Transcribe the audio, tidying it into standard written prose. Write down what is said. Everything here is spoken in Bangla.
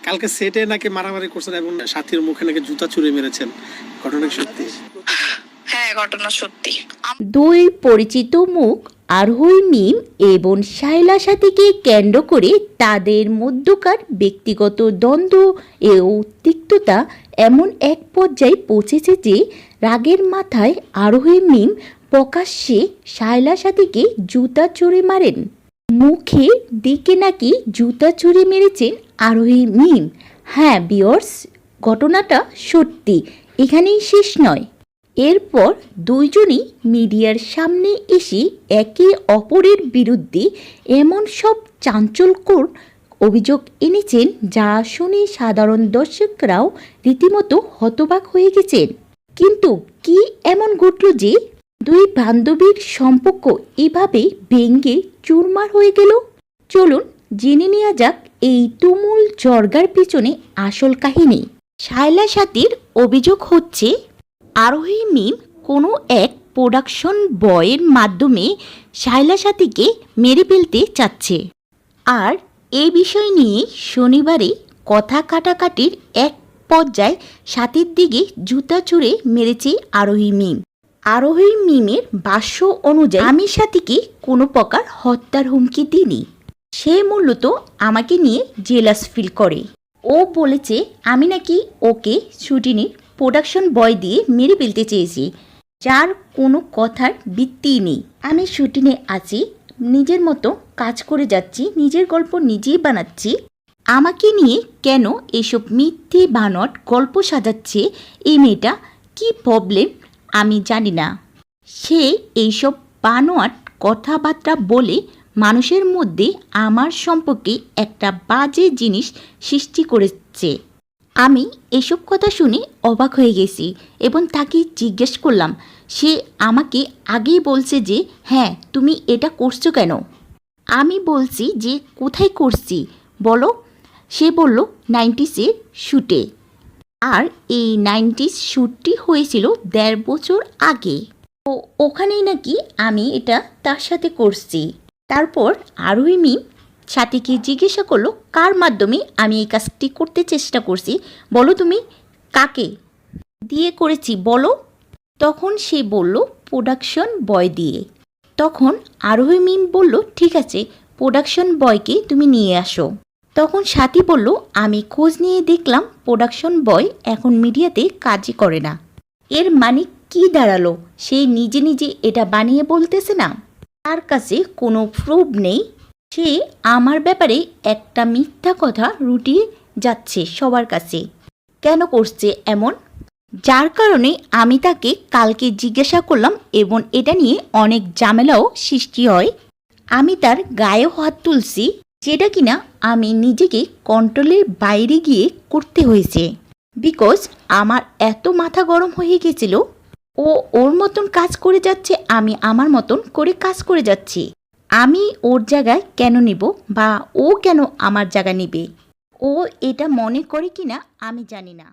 কালকে সেটে নাকি মারামারি করছেন এবং সাথীর মুখে নাকি জুতা ছুঁড়ে মেরেছেন, ঘটনা কি সত্যি? হ্যাঁ, ঘটনা সত্যি। দুই পরিচিত মুখ আরোহী মিম এবং শায়লা সাথীকে কেন্দ্র করে তাদের মধ্যকার ব্যক্তিগত দ্বন্দ্ব ও তিক্ততা এমন এক পর্যায়ে পৌঁছেছে যে রাগের মাথায় আরোহী মিম প্রকাশ্যে শায়লা সাথীকে জুতা ছুঁড়ে মারেন। মুখের দিকে নাকি জুতা ছুঁড়ে মেরেছেন আরোহী মিম। হ্যাঁ ভিউয়ার্স, ঘটনাটা সত্যি, এখানেই শেষ নয়। এরপর দুইজনই মিডিয়ার সামনে এসে একে অপরের বিরুদ্ধে এমন সব চাঞ্চল্যকর অভিযোগ এনেছেন যা শুনে সাধারণ দর্শকরাও রীতিমতো হতবাক হয়ে গেছেন। কিন্তু কি এমন ঘটল যে দুই বান্ধবীর সম্পর্ক এভাবে ভেঙে চুরমার হয়ে গেল? চলুন জেনে নেওয়া যাক এই তুমুল জর্গার পিছনে আসল কাহিনী। শায়লা সাথীর অভিযোগ হচ্ছে আরোহী মিম কোনো এক প্রোডাকশন বয়ের মাধ্যমে শায়লা সাথীকে মেরে ফেলতে চাচ্ছে। আর এই বিষয় নিয়ে শনিবারে কথা কাটাকাটির এক পর্যায়ে সাথীর দিকে জুতা ছুঁড়ে মেরেছে আরোহী মিম। আরোহী মিমের ভাষ্য অনুযায়ী আমি সাথীকে কোনো প্রকার হত্যার হুমকি দিইনি। সে মূলত আমাকে নিয়ে জেলাস ফিল করে। ও বলেছে আমি নাকি ওকে শুটিংয়ের প্রোডাকশন বয় দিয়ে মেরে ফেলতে চেয়েছি, যার কোনো কথার ভিত্তি নেই। আমি শুটিংয়ে আছি, নিজের মতো কাজ করে যাচ্ছি, নিজের গল্প নিজেই বানাচ্ছি। আমাকে নিয়ে কেন এসব মিথ্যে বানোয়াট গল্প সাজাচ্ছে এই মেয়েটা, কি প্রবলেম আমি জানি না। সে এইসব বানোয়াট কথাবার্তা বলে মানুষের মধ্যে আমার সম্পর্কে একটা বাজে জিনিস সৃষ্টি করেছে। আমি এসব কথা শুনে অবাক হয়ে গেছি এবং তাকে জিজ্ঞেস করলাম। সে আমাকে আগেই বলছে যে হ্যাঁ তুমি এটা করছো কেন? আমি বলছি যে কোথায় করছি বলো। সে বলল 90s শ্যুটে। আর এই 90s শ্যুটটি হয়েছিল 1.5 বছর আগে। তো ওখানেই নাকি আমি এটা তার সাথে করছি। তারপর আরোহী মিম সাথীকে জিজ্ঞাসা করলো কার মাধ্যমে আমি এই কাজটি করতে চেষ্টা করছি, বলো তুমি কাকে দিয়ে করেছি বলো। তখন সে বলল প্রোডাকশন বয় দিয়ে। তখন আরোহী মিম বলল ঠিক আছে, প্রোডাকশন বয়কে তুমি নিয়ে আসো। তখন সাথী বলল আমি খোঁজ নিয়ে দেখলাম প্রোডাকশন বয় এখন মিডিয়াতে কাজই করে না। এর মানে কি দাঁড়ালো? সে নিজে নিজে এটা বানিয়ে বলতেছে না, তার কাছে কোনো প্রুফ নেই। সে আমার ব্যাপারে একটা মিথ্যা কথা রুটিয়ে যাচ্ছে সবার কাছে। কেন করছে এমন? যার কারণে আমি তাকে কালকে জিজ্ঞাসা করলাম এবং এটা নিয়ে অনেক ঝামেলাও সৃষ্টি হয়। আমি তার গায়ে হাত তুলছি, যেটা কিনা আমি নিজেকে কন্ট্রোলের বাইরে গিয়ে করতে হয়েছে। বিকজ আমার এত মাথা গরম হয়ে গেছিল। ও ওর মতন কাজ করে যাচ্ছে, আমি আমার মতন করে কাজ করে যাচ্ছি। আমি ওর জায়গায় কেন নিব বা ও কেন আমার জায়গা নিবে? ও এটা মনে করে কিনা আমি জানি না।